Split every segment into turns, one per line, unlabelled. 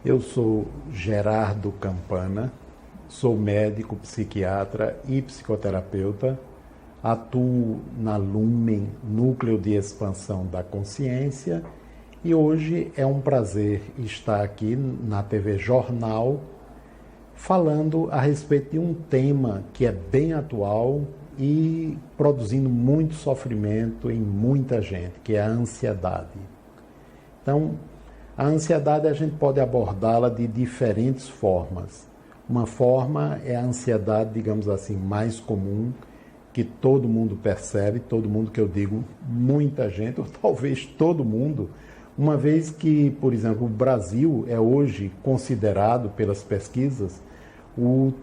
Eu sou Gerardo Campana, sou médico, psiquiatra e psicoterapeuta, atuo na Lumen, Núcleo de Expansão da Consciência, e hoje é um prazer estar aqui na TV Jornal falando a respeito de um tema que é bem atual e produzindo muito sofrimento em muita gente, que é a ansiedade. Então, a ansiedade a gente pode abordá-la de diferentes formas. Uma forma é a ansiedade, digamos assim, mais comum, que todo mundo percebe, todo mundo que eu digo, muita gente, ou talvez todo mundo, uma vez que, por exemplo, o Brasil é hoje considerado pelas pesquisas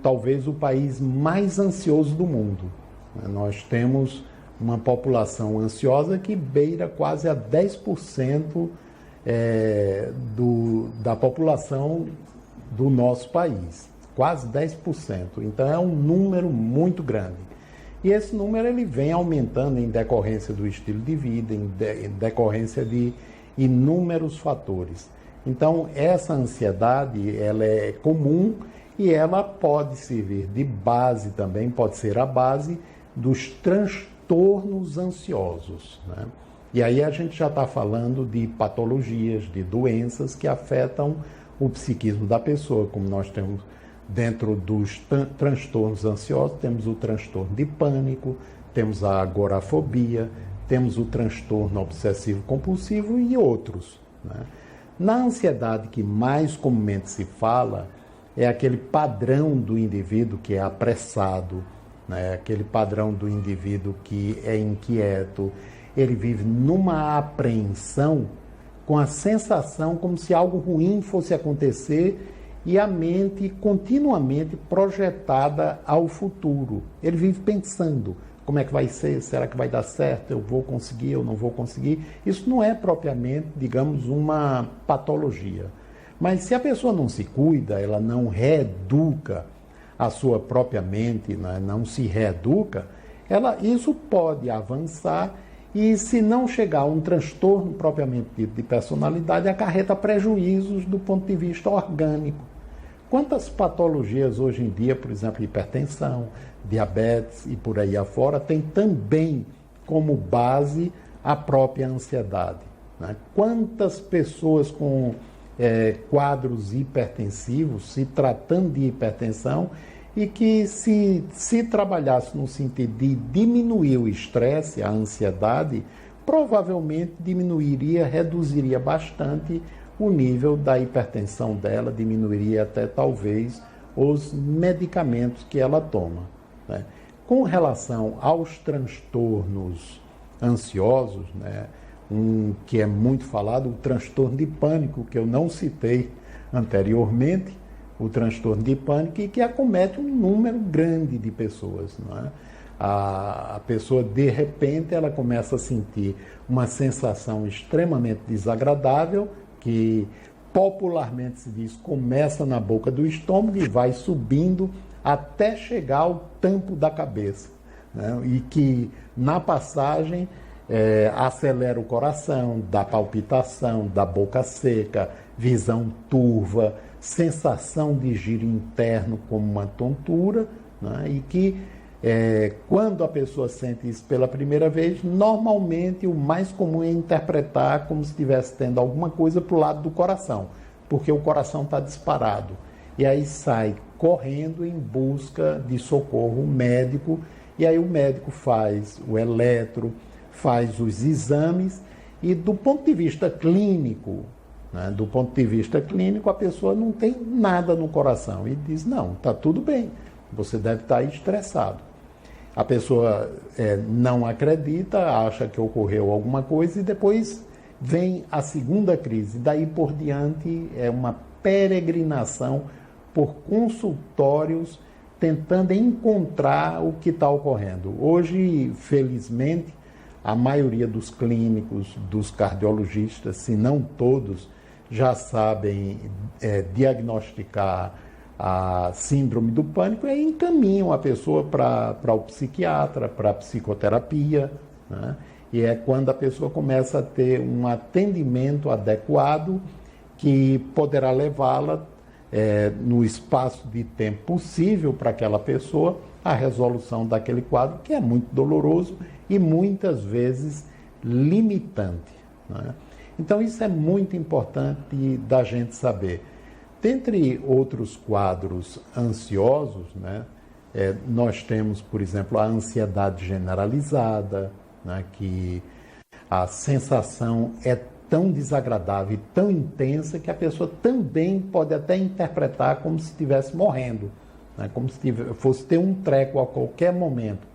talvez o país mais ansioso do mundo. Nós temos uma população ansiosa que beira quase a 10% da população do nosso país, quase 10%. Então é um número muito grande. E esse número ele vem aumentando em decorrência do estilo de vida, em decorrência de inúmeros fatores. Então essa ansiedade ela é comum e ela pode servir de base também, pode ser a base dos transtornos ansiosos, né? E aí a gente já está falando de patologias, de doenças que afetam o psiquismo da pessoa, como nós temos dentro dos transtornos ansiosos, temos o transtorno de pânico, temos a agorafobia, temos o transtorno obsessivo-compulsivo e outros, né? Na ansiedade que mais comumente se fala, é aquele padrão do indivíduo que é apressado, né? Aquele padrão do indivíduo que é inquieto, ele vive numa apreensão com a sensação como se algo ruim fosse acontecer e a mente continuamente projetada ao futuro. Ele vive pensando, como é que vai ser? Será que vai dar certo? Eu vou conseguir? Eu não vou conseguir? Isso não é propriamente, digamos, uma patologia. Mas se a pessoa não se cuida, ela não reeduca a sua própria mente, né? Não se reeduca, isso pode avançar e, se não chegar a um transtorno propriamente dito de personalidade, acarreta prejuízos do ponto de vista orgânico. Quantas patologias hoje em dia, por exemplo, hipertensão, diabetes e por aí afora, tem também como base a própria ansiedade, né? Quantas pessoas com quadros hipertensivos, se tratando de hipertensão, e que se trabalhasse no sentido de diminuir o estresse, a ansiedade, provavelmente reduziria bastante o nível da hipertensão dela, diminuiria até talvez os medicamentos que ela toma, né? Com relação aos transtornos ansiosos, né, que é muito falado, o transtorno de pânico, que eu não citei anteriormente, o transtorno de pânico, e que acomete um número grande de pessoas, não é? A pessoa, de repente, ela começa a sentir uma sensação extremamente desagradável, que popularmente se diz, começa na boca do estômago e vai subindo até chegar ao tampo da cabeça, né? E que, na passagem, acelera o coração, dá palpitação, dá boca seca, visão turva, sensação de giro interno como uma tontura, né? E que quando a pessoa sente isso pela primeira vez, normalmente o mais comum é interpretar como se estivesse tendo alguma coisa para o lado do coração, porque o coração está disparado. E aí sai correndo em busca de socorro médico, e aí o médico faz o eletro, faz os exames, e do ponto de vista clínico, né, a pessoa não tem nada no coração e diz, não, está tudo bem, você deve estar estressado. A pessoa não acredita, acha que ocorreu alguma coisa e depois vem a segunda crise. Daí por diante é uma peregrinação por consultórios tentando encontrar o que está ocorrendo. Hoje, felizmente, a maioria dos clínicos, dos cardiologistas, se não todos, já sabem diagnosticar a síndrome do pânico e encaminham a pessoa para o psiquiatra, para a psicoterapia, né? E é quando a pessoa começa a ter um atendimento adequado que poderá levá-la, no espaço de tempo possível para aquela pessoa, à resolução daquele quadro, que é muito doloroso e muitas vezes limitante, né? Então, isso é muito importante da gente saber. Dentre outros quadros ansiosos, né, nós temos, por exemplo, a ansiedade generalizada, né, que a sensação é tão desagradável e tão intensa que a pessoa também pode até interpretar como se estivesse morrendo, né, como se fosse ter um treco a qualquer momento,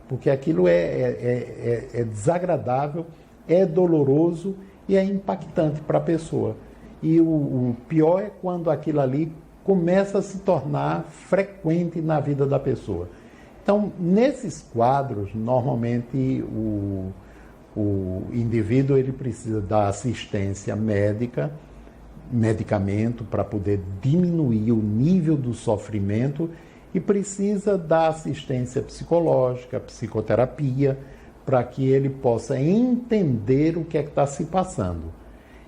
porque aquilo é desagradável, é doloroso e é impactante para a pessoa. E o pior é quando aquilo ali começa a se tornar frequente na vida da pessoa. Então, nesses quadros, normalmente o indivíduo ele precisa da assistência médica, medicamento para poder diminuir o nível do sofrimento e precisa da assistência psicológica, psicoterapia, para que ele possa entender o que é que está se passando.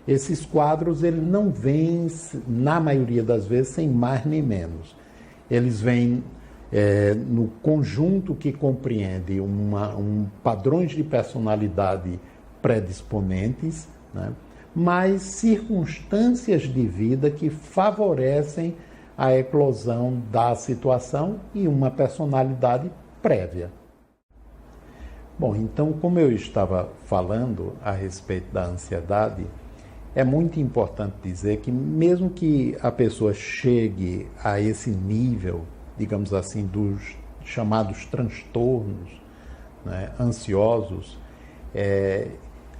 Esses quadros ele não vêm, na maioria das vezes, sem mais nem menos. Eles vêm no conjunto que compreende padrões de personalidade predisponentes, né? Mas circunstâncias de vida que favorecem a eclosão da situação e uma personalidade prévia. Bom, então, como eu estava falando a respeito da ansiedade, é muito importante dizer que mesmo que a pessoa chegue a esse nível, digamos assim, dos chamados transtornos, né, ansiosos,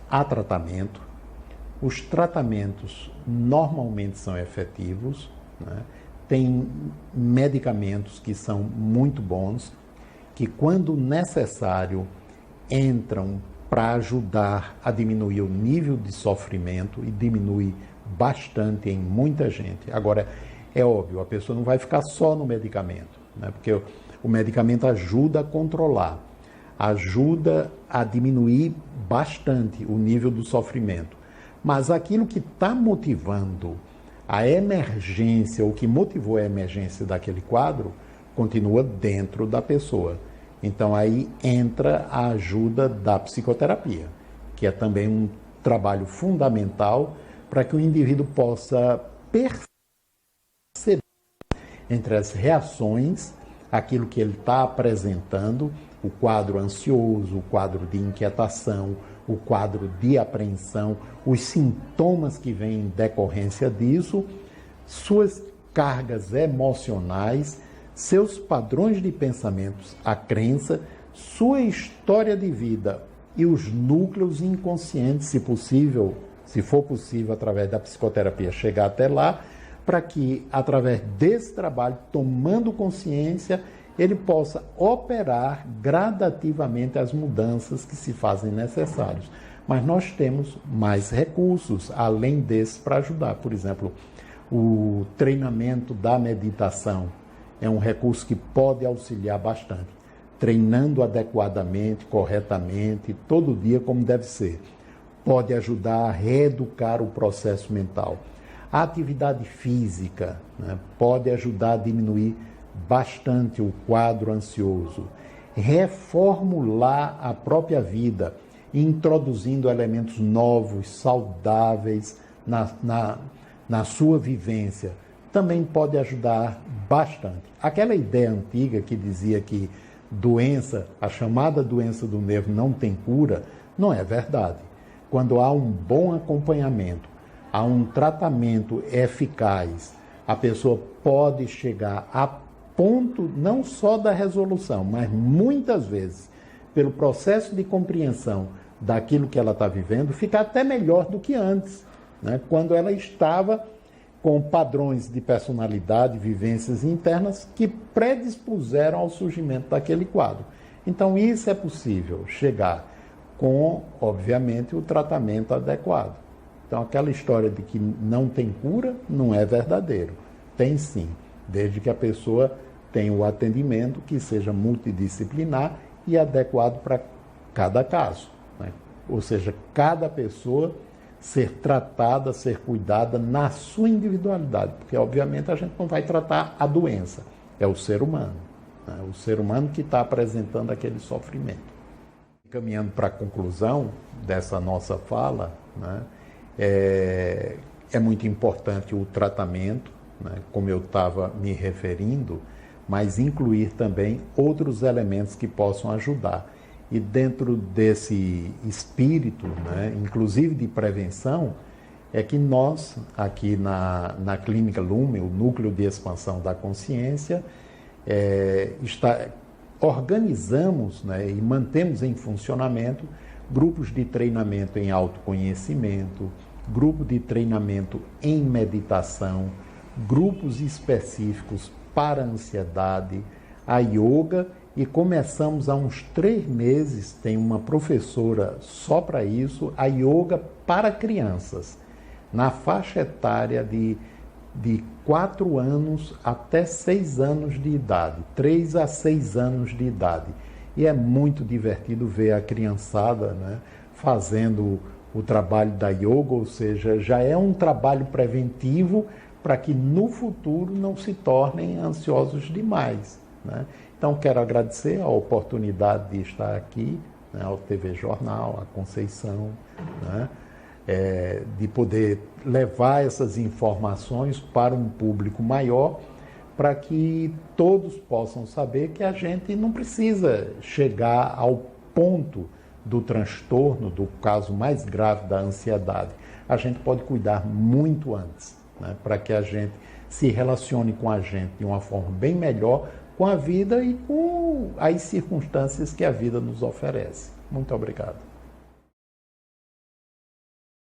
há tratamento. Os tratamentos normalmente são efetivos, né? Tem medicamentos que são muito bons, que quando necessário entram para ajudar a diminuir o nível de sofrimento e diminui bastante em muita gente. Agora, é óbvio, a pessoa não vai ficar só no medicamento, né? Porque o medicamento ajuda a controlar, ajuda a diminuir bastante o nível do sofrimento. Mas aquilo que está motivando a emergência, ou que motivou a emergência daquele quadro, continua dentro da pessoa. Então aí entra a ajuda da psicoterapia, que é também um trabalho fundamental para que o indivíduo possa perceber entre as reações, aquilo que ele está apresentando, o quadro ansioso, o quadro de inquietação, o quadro de apreensão, os sintomas que vêm em decorrência disso, suas cargas emocionais, seus padrões de pensamentos, a crença, sua história de vida e os núcleos inconscientes, se possível, se for possível, através da psicoterapia, chegar até lá, para que, através desse trabalho, tomando consciência, ele possa operar gradativamente as mudanças que se fazem necessárias. Mas nós temos mais recursos, além desses, para ajudar. Por exemplo, o treinamento da meditação é um recurso que pode auxiliar bastante. Treinando adequadamente, corretamente, todo dia como deve ser. Pode ajudar a reeducar o processo mental. A atividade física, né, pode ajudar a diminuir bastante o quadro ansioso. Reformular a própria vida, introduzindo elementos novos, saudáveis na sua vivência, também pode ajudar bastante. Aquela ideia antiga que dizia que a chamada doença do nervo não tem cura, não é verdade. Quando há um bom acompanhamento, há um tratamento eficaz, a pessoa pode chegar a ponto não só da resolução, mas muitas vezes, pelo processo de compreensão daquilo que ela está vivendo, ficar até melhor do que antes, né? Quando ela estava com padrões de personalidade, vivências internas que predispuseram ao surgimento daquele quadro. Então, isso é possível chegar com, obviamente, o tratamento adequado. Então, aquela história de que não tem cura não é verdadeiro. Tem sim, desde que a pessoa tenha o atendimento que seja multidisciplinar e adequado para cada caso, né? Ou seja, cada pessoa ser tratada, ser cuidada na sua individualidade, porque obviamente a gente não vai tratar a doença, é o ser humano, né? O ser humano que está apresentando aquele sofrimento. Caminhando para a conclusão dessa nossa fala, né, é muito importante o tratamento, né, como eu estava me referindo, mas incluir também outros elementos que possam ajudar. E dentro desse espírito, né, inclusive de prevenção, é que nós, aqui na Clínica Lumen, o Núcleo de Expansão da Consciência, organizamos, né, e mantemos em funcionamento grupos de treinamento em autoconhecimento, grupo de treinamento em meditação, grupos específicos para a ansiedade, a yoga, e começamos há uns 3 meses, tem uma professora só para isso, a yoga para crianças, na faixa etária de 4 anos até 6 anos de idade, 3 a 6 anos de idade. E é muito divertido ver a criançada, né, fazendo o trabalho da yoga, ou seja, já é um trabalho preventivo para que no futuro não se tornem ansiosos demais, né? Então, quero agradecer a oportunidade de estar aqui, né, ao TV Jornal, à Conceição, né, de poder levar essas informações para um público maior, para que todos possam saber que a gente não precisa chegar ao ponto do transtorno, do caso mais grave da ansiedade. A gente pode cuidar muito antes, né, para que a gente se relacione com a gente de uma forma bem melhor, com a vida e com as circunstâncias que a vida nos oferece. Muito obrigado.